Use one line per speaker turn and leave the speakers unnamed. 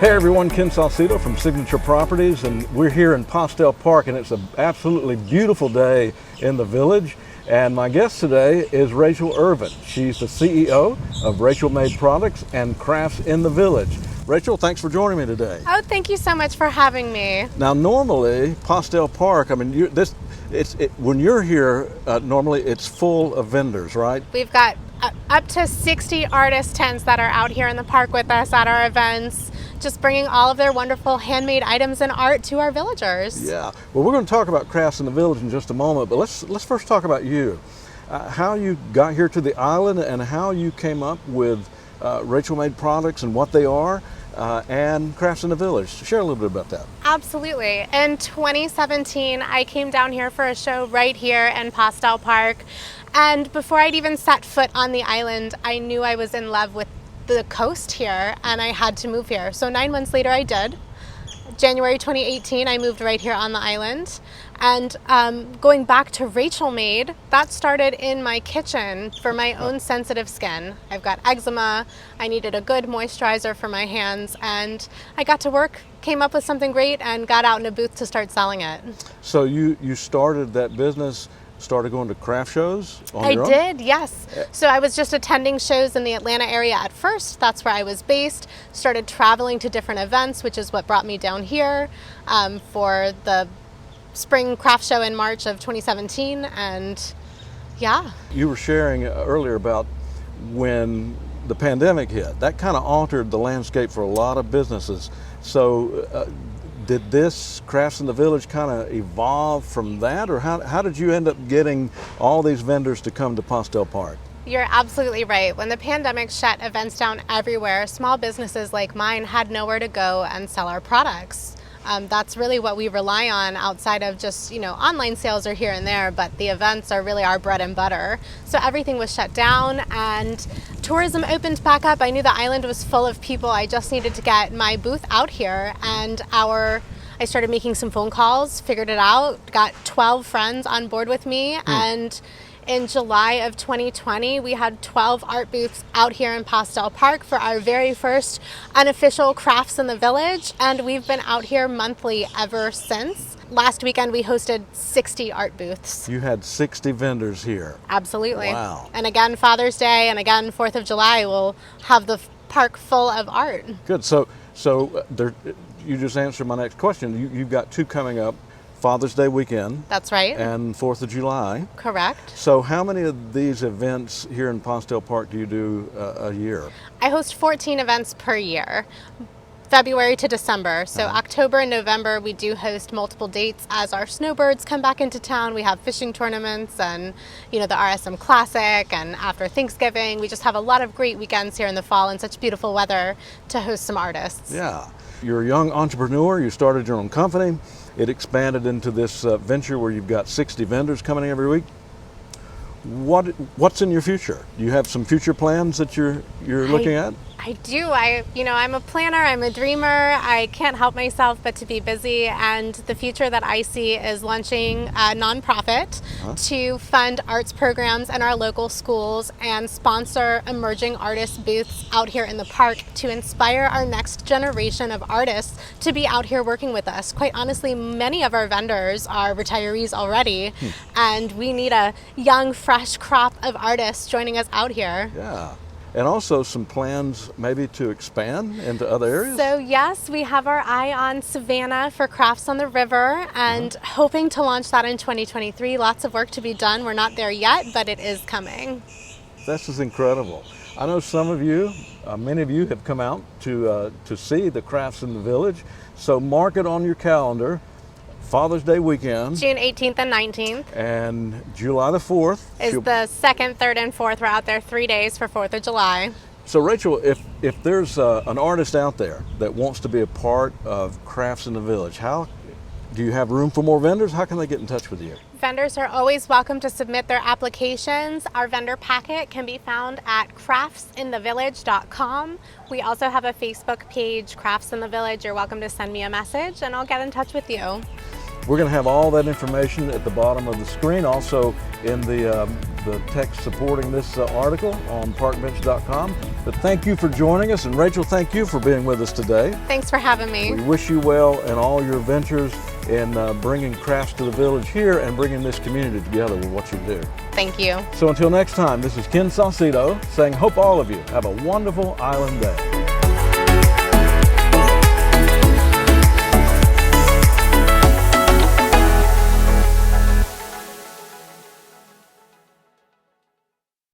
Hey everyone, Ken Salcido from Signature Properties, and we're here in Postell Park, and it's an absolutely beautiful day in the village. And my guest today is Rachel Irvin. She's the CEO of Rachel Made Products and Crafts in the Village. Rachel, thanks for joining me today.
Oh, thank you so much for having me.
Now, normally Postell Park, I mean, when you're here, normally it's full of vendors, right?
We've got up to 60 artist tents that are out here in the park with us at our events, just bringing all of their wonderful handmade items and art to our villagers.
Yeah, well, we're going to talk about crafts in the village in just a moment, but let's first talk about you. How you got here to the island and how you came up with Rachel Made Products and what they are, and crafts in the village. Share a little bit about that.
Absolutely. In 2017, I came down here for a show right here in Postell Park. And before I'd even set foot on the island, I knew I was in love with the coast here and I had to move here. So 9 months later I did. January 2018, I moved right here on the island. And going back to Rachel Made, that started in my kitchen for my own sensitive skin. I've got eczema, I needed a good moisturizer for my hands, and I got to work, came up with something great, and got out in a booth to start selling it.
So you started that business, started going to craft shows on your own?
I did, yes. So I was just attending shows in the Atlanta area at first. That's where I was based. Started traveling to different events, which is what brought me down here for the spring craft show in March of 2017. And yeah. You
were sharing earlier about when the pandemic hit. That kind of altered the landscape for a lot of businesses. So did this Crafts in the Village kind of evolve from that, or how did you end up getting all these vendors to come to Postell Park?
You're absolutely right. When the pandemic shut events down everywhere, small businesses like mine had nowhere to go and sell our products. That's really what we rely on outside of just, online sales are here and there, but the events are really our bread and butter. So everything was shut down and tourism opened back up. I knew the island was full of people. I just needed to get my booth out here, and I started making some phone calls, figured it out, got 12 friends on board with me, and in July of 2020, we had 12 art booths out here in Postell Park for our very first unofficial Crafts in the Village, and we've been out here monthly ever since. Last weekend, we hosted 60 art booths.
You had 60 vendors here.
Absolutely.
Wow.
And again, Father's Day, and again, 4th of July, we'll have the park full of art.
Good. So you just answered my next question. You've got two coming up. Father's Day weekend.
That's right.
And 4th of July.
Correct.
So how many of these events here in Postell Park do you do a year?
I host 14 events per year, February to December. So October and November, we do host multiple dates as our snowbirds come back into town. We have fishing tournaments and, the RSM Classic, and after Thanksgiving, we just have a lot of great weekends here in the fall and such beautiful weather to host some artists.
Yeah. You're a young entrepreneur. You started your own company. It expanded into this venture where you've got 60 vendors coming every week. What's in your future? Do you have some future plans that you're looking at?
I do. I'm a planner, I'm a dreamer. I can't help myself but to be busy, and the future that I see is launching a nonprofit to fund arts programs in our local schools and sponsor emerging artist booths out here in the park to inspire our next generation of artists to be out here working with us. Quite honestly, many of our vendors are retirees already, and we need a young, fresh crop of artists joining us out here.
Yeah. And also some plans maybe to expand into other areas?
So yes, we have our eye on Savannah for Crafts on the River, and hoping to launch that in 2023. Lots of work to be done. We're not there yet, but it is coming.
This is incredible. I know some of you, many of you have come out to see the Crafts in the Village. So mark it on your calendar. Father's Day weekend.
June 18th and 19th.
And July the 4th.
Is the 2nd, 3rd, and 4th. We're out there 3 days for 4th of July.
So Rachel, if there's an artist out there that wants to be a part of Crafts in the Village, do you have room for more vendors? How can they get in touch with you?
Vendors are always welcome to submit their applications. Our vendor packet can be found at craftsinthevillage.com. We also have a Facebook page, Crafts in the Village. You're welcome to send me a message and I'll get in touch with you.
We're going to have all that information at the bottom of the screen, also in the text supporting this article on parkbench.com. But thank you for joining us, and Rachel, thank you for being with us today.
Thanks for having me.
We wish you well in all your ventures in bringing crafts to the village here and bringing this community together with what you do.
Thank you.
So until next time, this is Ken Saucedo saying, hope all of you have a wonderful island day.